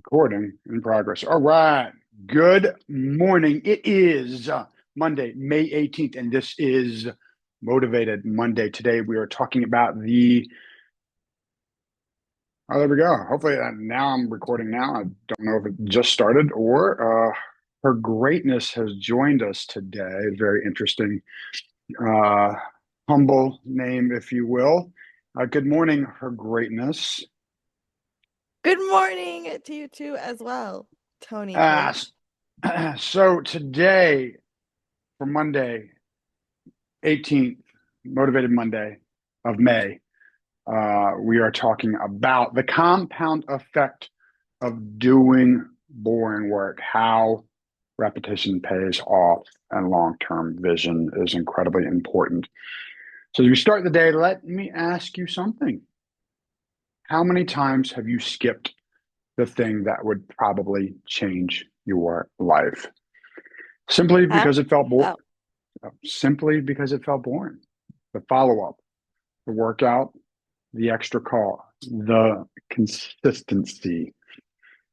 Recording in progress. All right. Good morning. It is Monday, May 18th, and this is Motivated Monday. Today we are talking about there we go. Hopefully now I'm recording now. I don't know if it just started or Her Greatness has joined us today. Very interesting, uh, humble name, if you will. Good morning, Her Greatness. Good morning to you too as well, Tony Uh, Toich. so today, for Monday, 18th, Motivated Monday of May, we are talking about the compound effect of doing boring work, how repetition pays off, and long term vision is incredibly important. So, as we start the day, let me ask you something. How many times have you skipped the thing that would probably change your life? Simply Huh? because it felt boring. Oh, Simply because it felt boring. The follow up, the workout, the extra call, the consistency,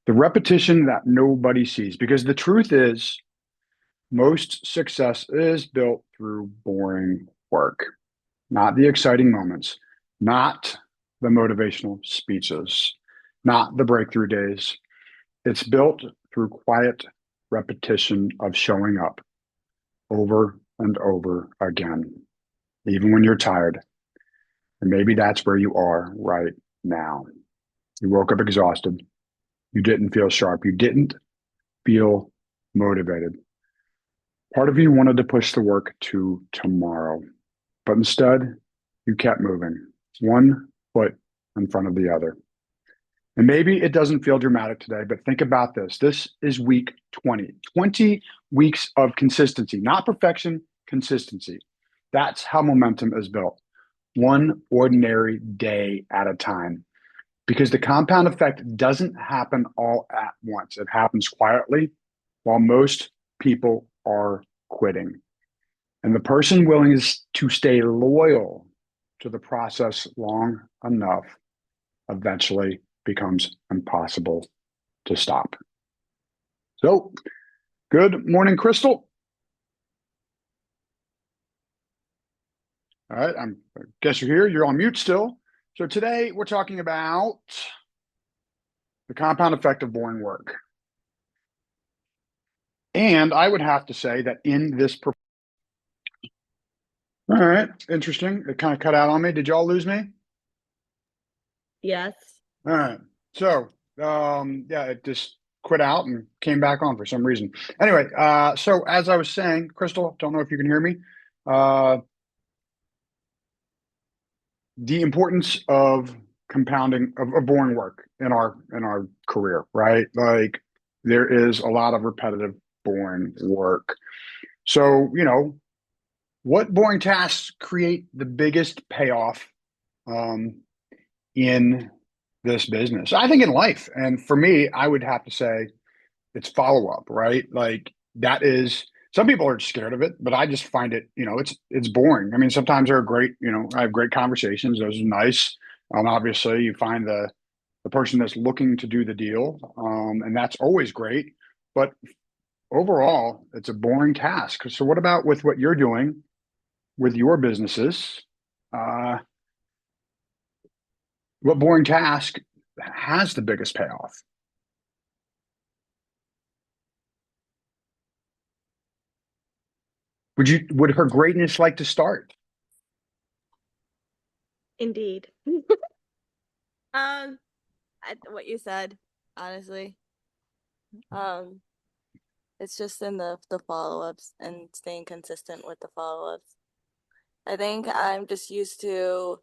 the repetition that nobody sees. Because the truth is, most success is built through boring work, not the exciting moments, not the motivational speeches, not the breakthrough days. It's built through quiet repetition of showing up over and over again, even when you're tired. And maybe that's where you are right now. You woke up exhausted. You didn't feel sharp. You didn't feel motivated. Part of you wanted to push the work to tomorrow, but instead, you kept moving, one foot in front of the other. And maybe it doesn't feel dramatic today, but think about this. This is week 20, 20 weeks of consistency, not perfection, consistency. That's how momentum is built, one ordinary day at a time. Because the compound effect doesn't happen all at once. It happens quietly while most people are quitting. And the person willing to stay loyal to the process long enough eventually becomes impossible to stop. So, good morning, Crystal. All right, I guess you're here. You're on mute still. So, today we're talking about the compound effect of boring work. And I would have to say that in this all right, interesting. It kind of cut out on me. Did y'all lose me? yes. All right. So, yeah, it just quit out and came back on for some reason. Anyway, so as I was saying, Crystal, don't know if you can hear me. Uh, the importance of compounding of boring work in our career, right? Like there is a lot of repetitive boring work. So, what boring tasks create the biggest payoff um, in this business? I think in life. And for me, I would have to say it's follow up, right? Like that is some people are scared of it, but I just find it, it's boring. I mean, sometimes they're great, I have great conversations. Those are nice. Obviously you find the person that's looking to do the deal. And that's always great. But overall, it's a boring task. So what about with what you're doing with your businesses? Uh, what boring task has the biggest payoff? Would Her Greatness like to start? Indeed. Um, what you said, honestly. Um, it's just in the follow-ups and staying consistent with the follow-ups. I think I'm just used to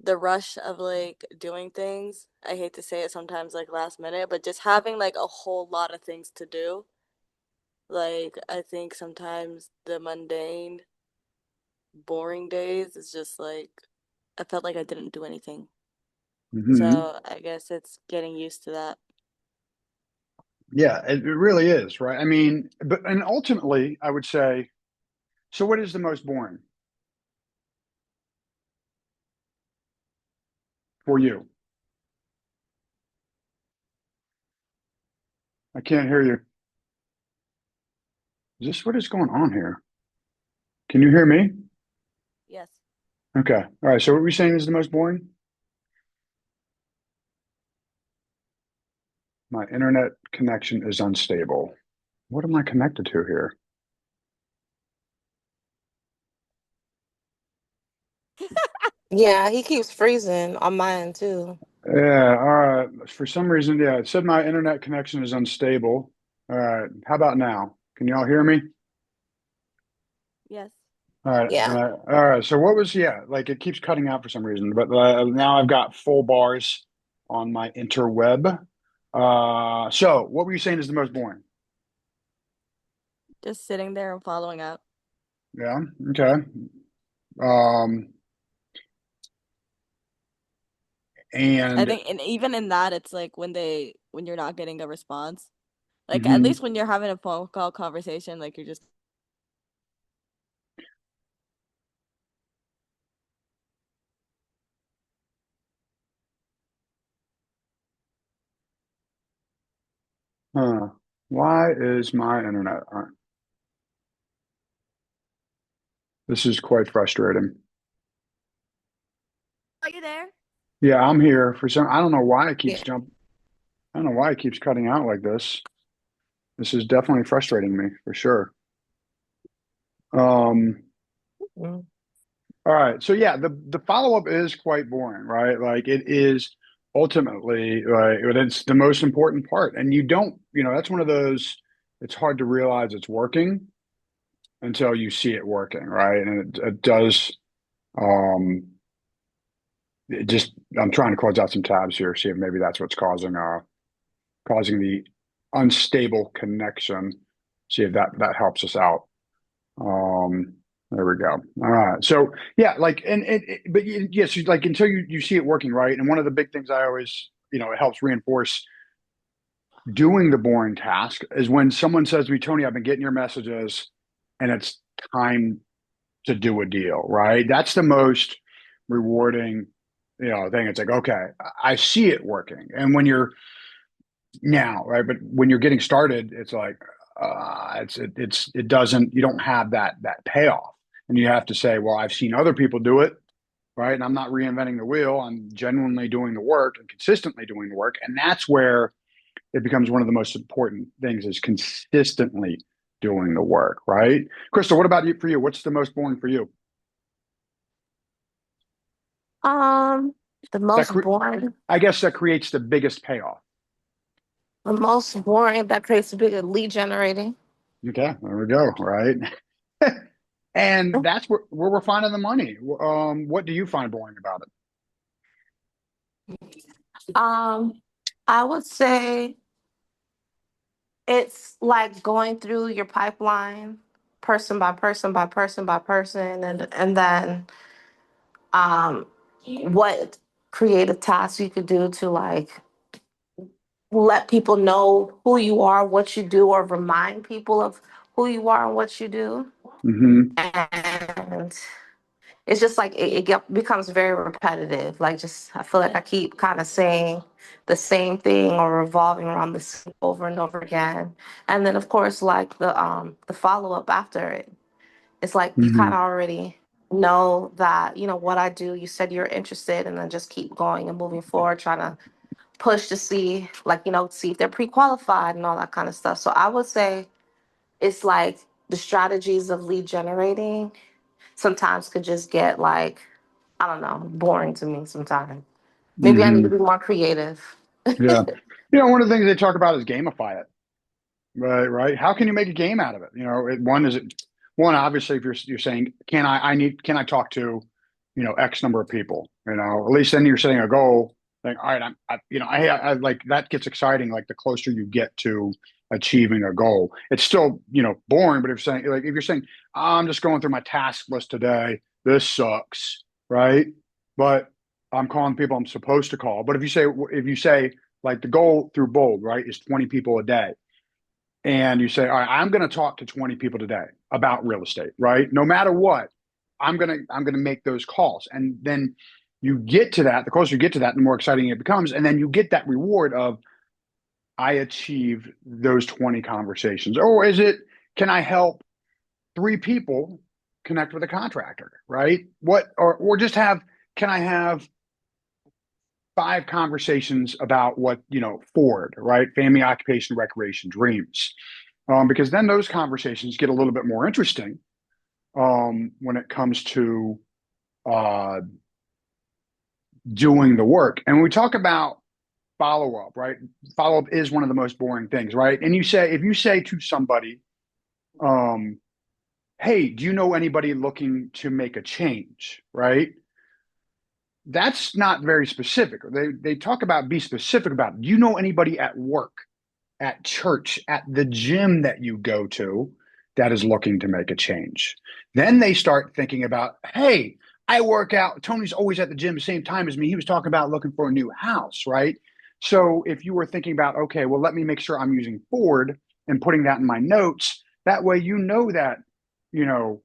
the rush of like doing things. I hate to say it sometimes like last minute, but just having like a whole lot of things to do. Like I think sometimes the mundane boring days is just like I felt like I didn't do anything. Hmm. So I guess it's getting used to that. Yeah, it really is, right? I mean, but and ultimately, I would say, so what is the most boring for you? I can't hear you. Is this what is going on here? Can you hear me? Yes. Okay. All right. So what were we saying is the most boring? My internet connection is unstable. What am I connected to here? Yeah, he keeps freezing on mine too. Yeah. All right. For some reason, yeah, it said my internet connection is unstable. All right. How about now? Can you all hear me? Yes. All right. Yeah. All right. So what was, yeah, like it keeps cutting out for some reason, but now I've got full bars on my interweb. So what were you saying is the most boring? Just sitting there and following up. Yeah. Okay. Um, I and think, and even in that, it's like when you're not getting a response, like at mhm. least when you're having a phone call conversation, like you're just Huh. Why is my internet? This is quite frustrating. are you there? Yeah, I'm here for some. I don't know why it keeps Yeah. jump. I don't know why it keeps cutting out like this. This is definitely frustrating me for sure. Um, Mm. all right. So yeah, the follow-up is quite boring, right? Like it is ultimately like it's the most important part. And you don't, that's one of those, it's hard to realize it's working until you see it working, right? And it does um it just I'm trying to close out some tabs here, see if maybe that's what's causing the unstable connection. See if that helps us out. Um, there we go. All right. So yeah, like but yes, like until you see it working, right? And one of the big things I always, it helps reinforce doing the boring task is when someone says to me, Tony, I've been getting your messages, and it's time to do a deal, right? That's the most rewarding, thing. It's like, okay, I see it working, and when you're now, right? But when you're getting started, it's like it doesn't you don't have that payoff, and you have to say, well, I've seen other people do it, right? And I'm not reinventing the wheel. I'm genuinely doing the work and consistently doing the work, and that's where it becomes one of the most important things is consistently doing the work, right? Crystal, what about you for you? What's the most boring for you? Um, the That most cre- boring, I guess that creates the biggest payoff. the most boring that creates a bigger lead generating. Okay, there we go, right? And that's where we're finding the money. What do you find boring about it? Um, I would say it's like going through your pipeline person by person by person by person and then um what creative tasks you could do to like let people know who you are, what you do, or remind people of who you are and what you do. Hmm. And it's just like becomes very repetitive. Like, just I feel like I keep kind of saying the same thing or revolving around this over and over again. And then, of course, like the follow up after it, it's like you kind Hmm. of already know that what I do. You said you're interested, and then just keep going and moving forward, trying to push to see, like, see if they're pre-qualified and all that kind of stuff. So I would say it's like the strategies of lead generating sometimes could just get like, I don't know, boring to me sometimes. Maybe I need to Hmm. be more creative. Yeah. One of the things they talk about is gamify it. Right, right. How can you make a game out of it? One obviously if you're saying can I talk to X number of people? At least then you're setting a goal. Like, all right, I like that gets exciting. Like the closer you get to achieving a goal, it's still boring. But if you're saying I'm just going through my task list today, this sucks, right? But I'm calling people I'm supposed to call. But if you say like the goal through bold, right, is 20 people a day and you say, all right, I'm going to talk to 20 people today about real estate, right? No matter what, I'm going to make those calls. And then you get to that, the closer you get to that, the more exciting it becomes. And then you get that reward of I achieve those 20 conversations? Or is it, can I help 3 people connect with a contractor, right? Or just have, can I have 5 conversations about what, Ford, right? Family, occupation, recreation, dreams. Because then those conversations get a little bit more interesting when it comes to uh, doing the work. And when we talk about follow up, right? Follow up is one of the most boring things, right? And if you say to somebody, um, hey, do you know anybody looking to make a change, right? That's not very specific. They talk about, be specific about, do you know anybody at work, at church, at the gym that you go to that is looking to make a change? Then they start thinking about, hey, I work out. Tony's always at the gym the same time as me. He was talking about looking for a new house, right? So if you were thinking about, okay, well, let me make sure I'm using Ford and putting that in my notes, that way you know that, you know,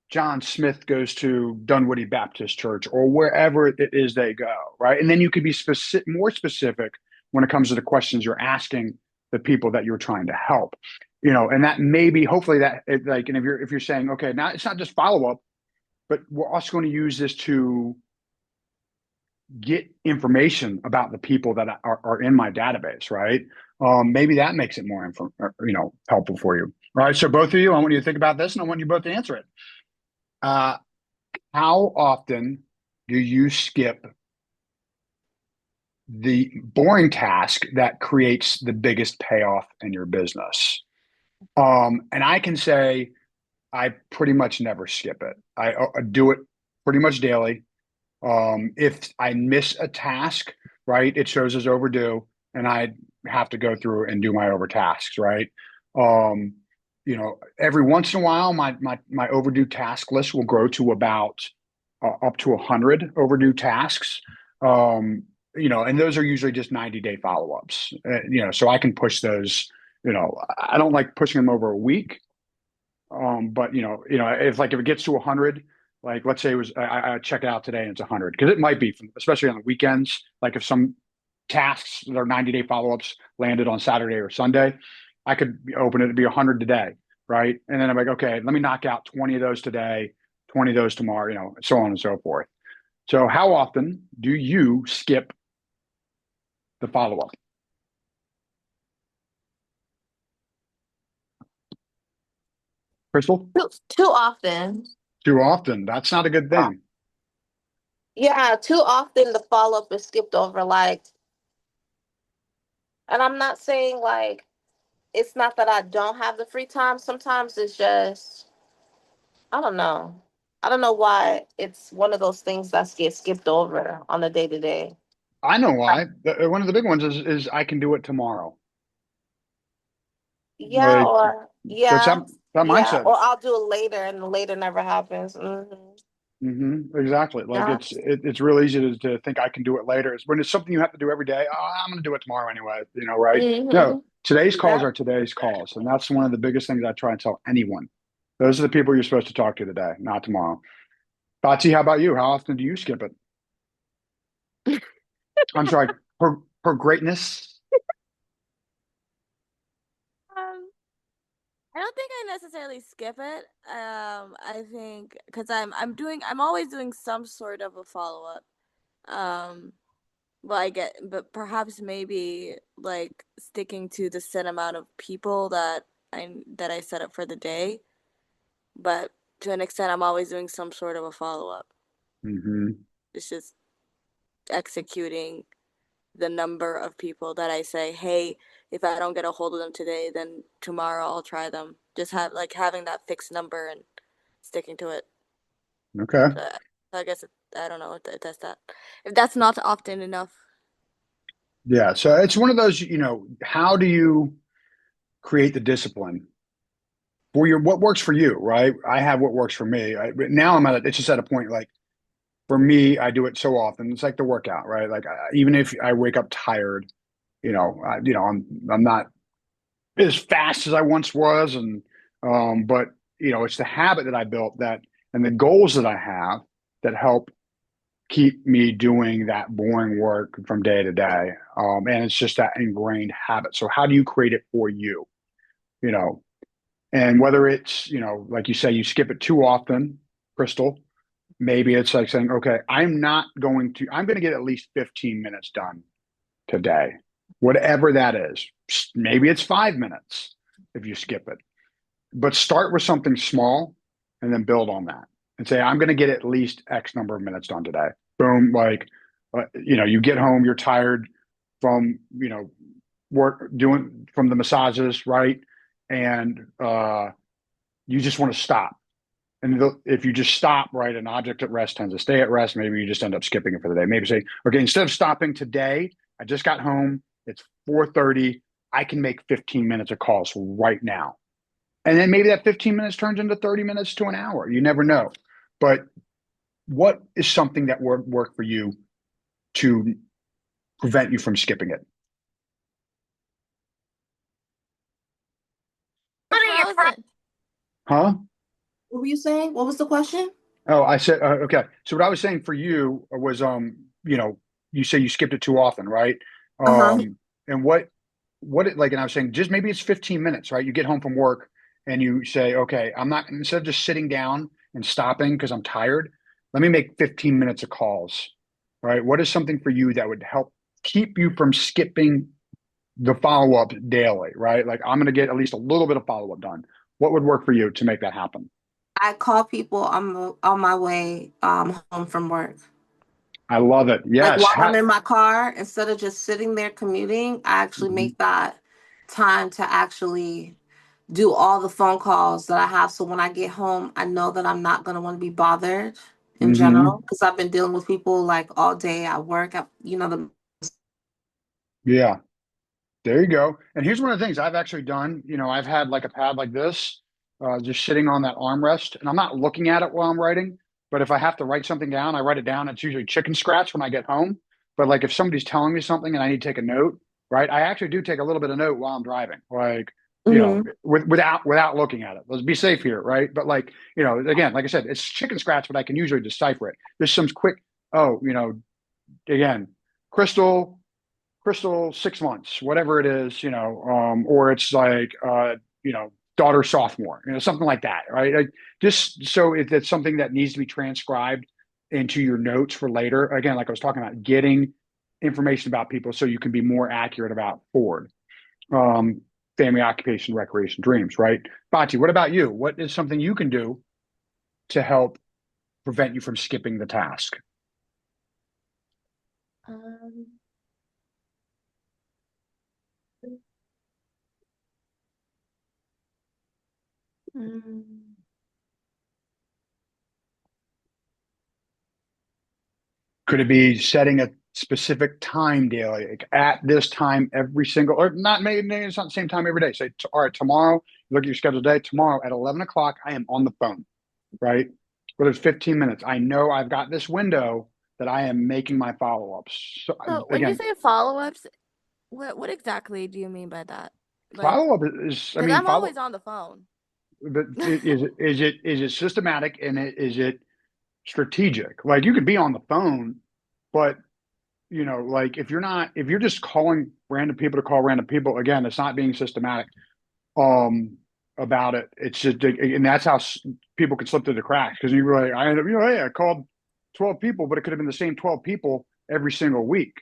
John Smith goes to Dunwoody Baptist Church or wherever it is they go, right? And then you could be more specific when it comes to the questions you're asking the people that you're trying to help, and that maybe, hopefully, and if you're saying, okay, now it's not just follow up, but we're also going to use this to get information about the people that are in my database, right? Maybe that makes it more helpful for you. All right. So both of you, I want you to think about this, and I want you both to answer it. Uh, how often do you skip the boring task that creates the biggest payoff in your business? And I can say I pretty much never skip it. I do it pretty much daily. If I miss a task, right, it shows as overdue, and I have to go through and do my over tasks, right? Um, every once in a while, my overdue task list will grow to about up to 100 overdue tasks. And those are usually just 90-day follow-ups. So I can push those. I don't like pushing them over a week. But if it gets to 100, like let's say it was, I check it out today and it's 100, because it might be, especially on the weekends. Like if some tasks that are 90-day follow-ups landed on Saturday or Sunday, I could open it to be 100 today, right? And then I'm like, okay, let me knock out 20 of those today, 20 of those tomorrow, so on and so forth. So how often do you skip the follow-up? Crystal? Too often. Too often. That's not a good thing. Yeah, too often the follow up is skipped over. And I'm not saying it's not that I don't have the free time. Sometimes it's just, I don't know. I don't know why it's one of those things that gets skipped over on a day to day. I know why. One of the big ones is I can do it tomorrow. Yeah, Like or that's yeah, that yeah, mindset. or I'll do it later, and later never happens. Exactly. Like Yeah. it's real easy to think I can do it later. It's when it's something you have to do every day. Oh, I'm going to do it tomorrow anyway. Right? No, today's calls Yeah. are today's calls, and that's one of the biggest things I try and tell anyone. Those are the people you're supposed to talk to today, not tomorrow. Bati, how about you? How often do you skip it? I'm sorry, her greatness. Um, I don't think I necessarily skip it. I think because I'm always doing some sort of a follow up. Um, but perhaps maybe like sticking to the set amount of people that I set up for the day. But to an extent, I'm always doing some sort of a follow up. Hmm. It's just executing the number of people that I say, hey, if I don't get a hold of them today, then tomorrow I'll try them. Just having that fixed number and sticking to it. Okay. So I guess I don't know if that's that. If that's not often enough. Yeah. So it's one of those. How do you create the discipline for what works for you, right? I have what works for me. But now it's just at a point like for me, I do it so often. It's like the workout, right? Like even if I wake up tired, I'm not as fast as I once was, but it's the habit that I built and the goals that I have that help keep me doing that boring work from day to day. And it's just that ingrained habit. So how do you create it for you? You know, and whether it's, like you say, you skip it too often, Crystal, maybe it's like saying, okay, I'm going to get at least 15 minutes done today, whatever that is. Maybe it's 5 minutes if you skip it, but start with something small and then build on that and say, I'm going to get at least X number of minutes done today. Boom. Like, you get home, you're tired from, work doing from the massages, right? And you just want to stop. And if you just stop, right, an object at rest tends to stay at rest. Maybe you just end up skipping it for the day. Maybe say, okay, instead of stopping today, I just got home. It's 4:30. I can make 15 minutes of calls right now. And then maybe that 15 minutes turns into 30 minutes to an hour. You never know. But what is something that work for you to prevent you from skipping it? Frozen. Huh? What were you saying? What was the question? Oh, I said, okay. So what I was saying for you was, you say you skipped it too often, right? Uh-huh. And and I was saying, just maybe it's 15 minutes, right? You get home from work and you say, okay, instead of just sitting down and stopping because I'm tired, let me make 15 minutes of calls, right? What is something for you that would help keep you from skipping the follow up daily, right? Like I'm going to get at least a little bit of follow up done. What would work for you to make that happen? I call people on my way home from work. I love it. Like Yes. while I'm in my car, instead of just sitting there commuting, I actually Mhm. make that time to actually do all the phone calls that I have. So when I get home, I know that I'm not going to want to be bothered in general Mhm. because I've been dealing with people like all day at work. The Yeah. There you go. And here's one of the things I've actually done. I've had like a pad like this, just sitting on that armrest, and I'm not looking at it while I'm writing. But if I have to write something down, I write it down. It's usually chicken scratch when I get home. But like if somebody's telling me something and I need to take a note, right? I actually do take a little bit of note while I'm driving, like hmm without looking at it. Let's be safe here, right? But like again, like I said, it's chicken scratch, but I can usually decipher it. There's some quick. Oh, again, Crystal. Crystal 6 months, whatever it is, or it's like, daughter sophomore, something like that, right? Like, just so if it's something that needs to be transcribed into your notes for later. Again, like I was talking about, getting information about people so you can be more accurate about forward. Um, Family, occupation, recreation, dreams, right? Bati, what about you? What is something you can do to help prevent you from skipping the task? Um, mm, Could it be setting a specific time daily, like at this time every single, or not? Maybe it's not the same time every day. Say, all right, tomorrow. Look at your schedule today. Tomorrow at 11 o'clock, I am on the phone. Right, whether it's 15 minutes. I know I've got this window that I am making my follow ups. So so when you again, say follow-ups, what exactly do you mean by that? Like, follow up is. I because mean, I'm follow. always on the phone. But is it systematic, and is it strategic? Like you could be on the phone, but like if you're just calling random people to call random people, again, it's not being systematic um about it. It's just, and that's how people can slip through the cracks, because you really, I end up, hey, I called 12 people, but it could have been the same 12 people every single week,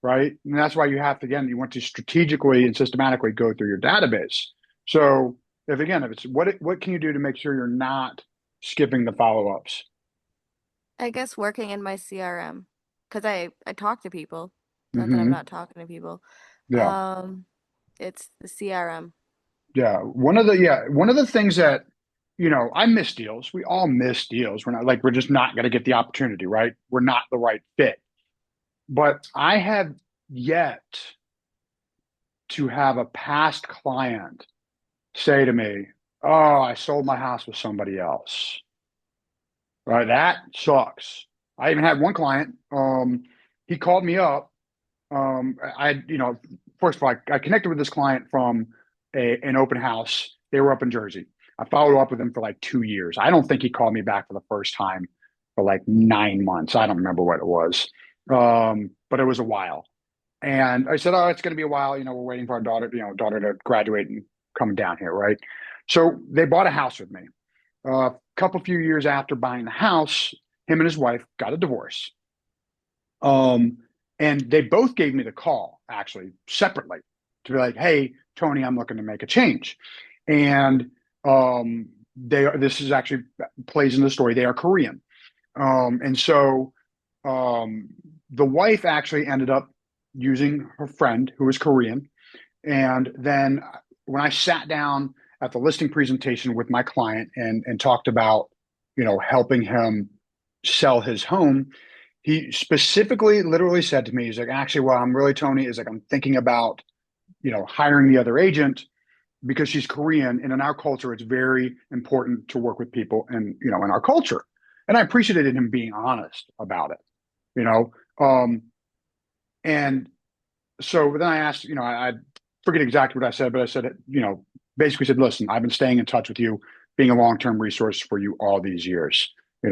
right? And that's why you want to strategically and systematically go through your database. So if it's what can you do to make sure you're not skipping the follow-ups? I guess working in my CRM because I talk to people. Not that I'm Hmm. not talking to people. Yeah. Um, it's the CRM. Yeah, one of the things that, I miss deals. We all miss deals. We're just not going to get the opportunity, right? We're not the right fit. But I have yet to have a past client say to me, "Oh, I sold my house with somebody else." Right? That sucks. I even had one client. He called me up. First of all, I connected with this client from an open house. They were up in Jersey. I followed up with him for like 2 years. I don't think he called me back for the first time for like 9 months. I don't remember what it was. But it was a while. And I said, oh, it's going to be a while. We're waiting for our daughter to graduate and come down here, right? So they bought a house with me. A couple few years after buying the house, him and his wife got a divorce. Um, and they both gave me the call, actually, separately, to be like, "Hey, Tony, I'm looking to make a change." And this is actually plays in the story. They are Korean, and so um, the wife actually ended up using her friend who was Korean. And then when I sat down at the listing presentation with my client and talked about, helping him sell his home, he specifically literally said to me, he's like, actually, well, I'm really, Tony, is like, I'm thinking about, hiring the other agent because she's Korean. And in our culture, it's very important to work with people and, in our culture. And I appreciated him being honest about it, you know. And so then I asked, I forget exactly what I said, but I said, basically said, listen, I've been staying in touch with you, being a long-term resource for you all these years. I'm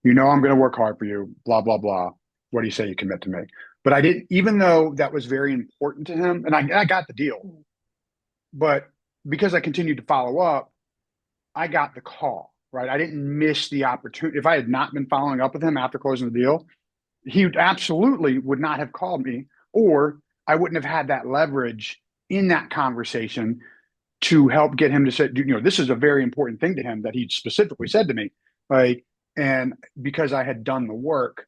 going to work hard for you, blah, blah, blah. What do you say you commit to me? But I didn't, even though that was very important to him, and I got the deal, but because I continued to follow up, I got the call, right? I didn't miss the opportunity. If I had not been following up with him after closing the deal, he absolutely would not have called me, or I wouldn't have had that leverage in that conversation to help get him to say, this is a very important thing to him that he specifically said to me. Like, and because I had done the work,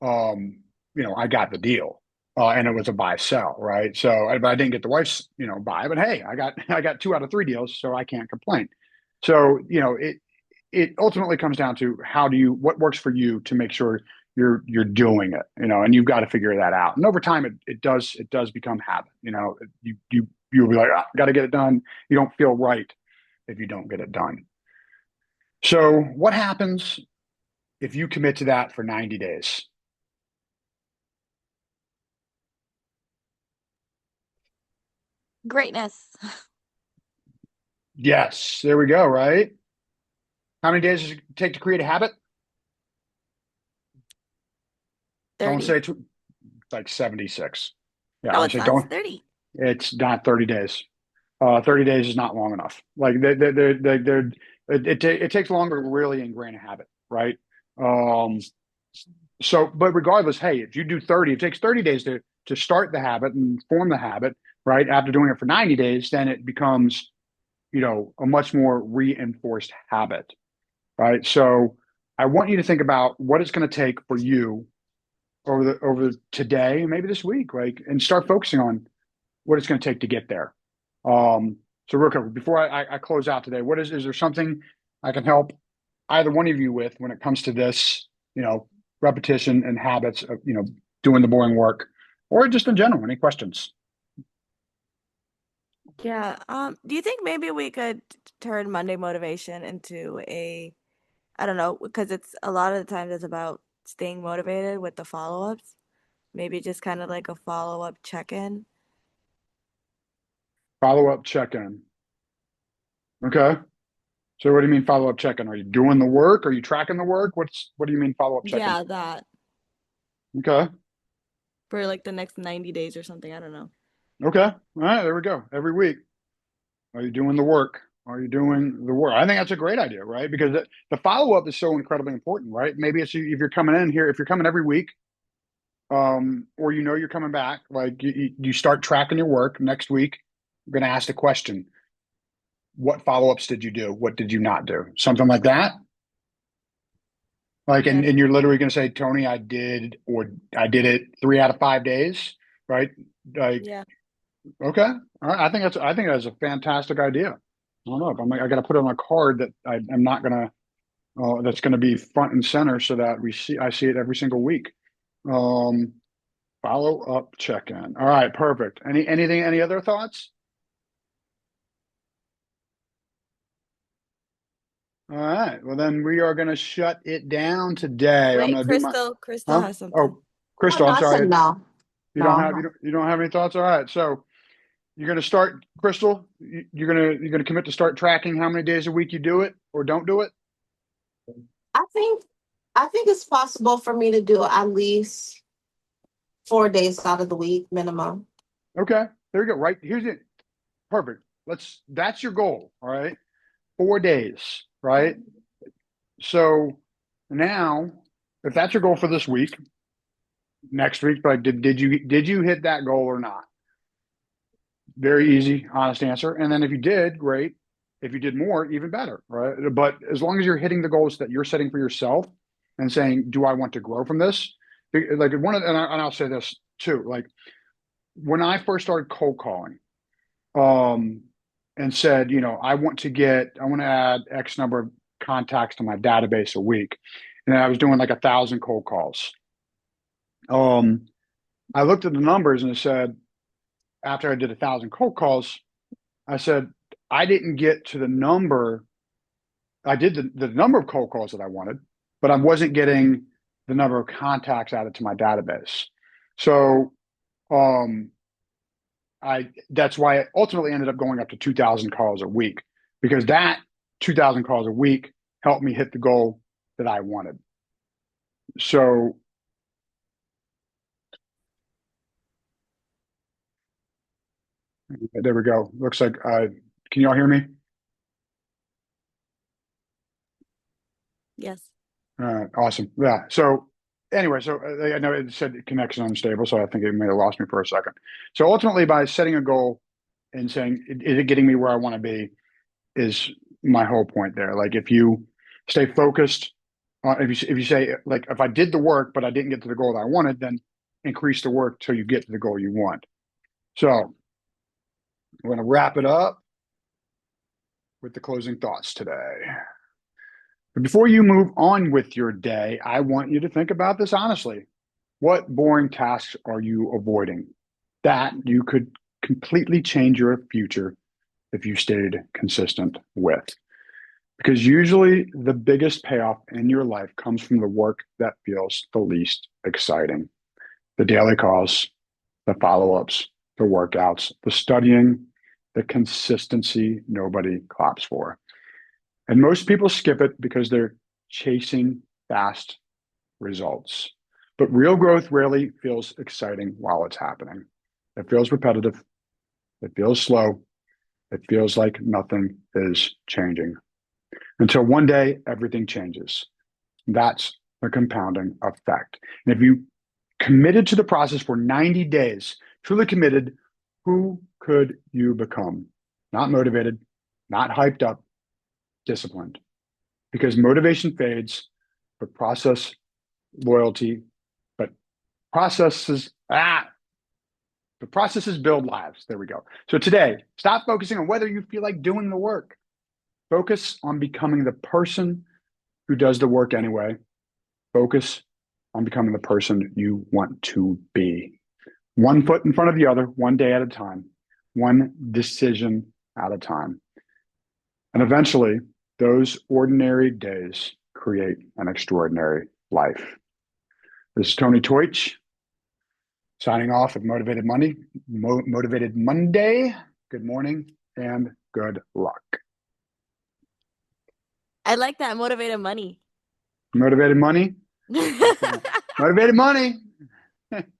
I got the deal. And it was a buy sell, right? So, but I didn't get the wife's, buy, but hey, I got 2 out of 3 deals, so I can't complain. So, it ultimately comes down to what works for you to make sure you're doing it, and you've got to figure that out. And over time, it does become habit. You'll be like, got to get it done. You don't feel right if you don't get it done. So, what happens if you commit to that for 90 days? Greatness. Yes, there we go, right? How many days does it take to create a habit? Don't 30. say like 76. Yeah, I No, would it's say not. It's don't. 30. It's not 30 days. 30 days is not long enough. Like it takes longer to really ingrain a habit, right? Um, but regardless, hey, if you do 30, it takes 30 days to start the habit and form the habit, right? After doing it for 90 days, then it becomes, a much more reinforced habit, right? So I want you to think about what it's going to take for you over today, maybe this week, like, and start focusing on what it's going to take to get there. So real quick, before I close out today, is there something I can help either one of you with when it comes to this, repetition and habits of, doing the boring work, or just in general? Any questions? Yeah. Do you think maybe we could turn Monday motivation into I don't know, because it's a lot of the times it's about staying motivated with the follow-ups. Maybe just kind of like a follow-up check-in. Follow up check in. Okay. So what do you mean follow up check in? Are you doing the work? Are you tracking the work? What do you mean follow up check in? Yeah, that Okay. for like the next 90 days or something. I don't know. Okay. All right. There we go. Every week. Are you doing the work? Are you doing the work? I think that's a great idea, right? Because the follow up is so incredibly important, right? Maybe it's if you're coming in here, if you're coming every week, or you're coming back, like you start tracking your work next week. I'm going to ask the question: what follow ups did you do? What did you not do? Something like that. Like, Yeah. and you're literally going to say, Tony, I did it 3 out of 5 days, right? Like, Yeah. okay, all right. I think that's a fantastic idea. I don't know if I got to put it on a card that I'm not going to. That's going to be front and center so that I see it every single week. Um, Follow up check in. All right, perfect. Any other thoughts? All right. Well, then we are going to shut it down today. I'm Wait, going to do my, Crystal huh? has something. Oh, Oh Crystal, no, I'm I said sorry. no. No, no. You don't have any thoughts? All right. So you're going to start, Crystal. You're going to commit to start tracking how many days a week you do it or don't do it. I think I think it's possible for me to do at least 4 days out of the week minimum. Okay, there you go. Right here's it. Perfect. That's your goal. All right, 4 days. Right. So now, if that's your goal for this week, next week, like did you hit that goal or not? Very easy, honest answer. And then if you did, great. If you did more, even better, right? But as long as you're hitting the goals that you're setting for yourself and saying, do I want to grow from this? Like I'll say this too. Like when I first started cold calling, um, and said, I want to add X number of contacts to my database a week, and I was doing like 1,000 cold calls. I looked at the numbers and I said, after I did 1,000 cold calls, I said, I didn't get to the number. I did the number of cold calls that I wanted, but I wasn't getting the number of contacts added to my database. So um, that's why I ultimately ended up going up to 2,000 calls a week, because that 2,000 calls a week helped me hit the goal that I wanted. So there we go. Looks like, can y'all hear me? Yes. Awesome. Yeah. So anyway, I know it said connection unstable, so I think it may have lost me for a second. So ultimately, by setting a goal and saying, is it getting me where I want to be, is my whole point there. Like if you stay focused, if you say, like, if I did the work but I didn't get to the goal that I wanted, then increase the work till you get to the goal you want. So I'm going to wrap it up with the closing thoughts today. But before you move on with your day, I want you to think about this honestly. What boring tasks are you avoiding that you could completely change your future if you stayed consistent with? Because usually the biggest payoff in your life comes from the work that feels the least exciting. The daily calls, the follow-ups, the workouts, the studying, the consistency nobody claps for. And most people skip it because they're chasing fast results. But real growth rarely feels exciting while it's happening. It feels repetitive. It feels slow. It feels like nothing is changing until one day everything changes. That's the compounding effect. And if you committed to the process for 90 days, truly committed, who could you become? Not motivated, not hyped up, disciplined. Because motivation fades, but loyalty, but processes, the processes build lives. There we go. So today, stop focusing on whether you feel like doing the work. Focus on becoming the person who does the work anyway. Focus on becoming the person you want to be. One foot in front of the other, one day at a time, one decision at a time. And eventually, those ordinary days create an extraordinary life. This is Tony Toich signing off with Motivated Monday. Good morning and good luck. I like that motivated money. Motivated money. Motivated money.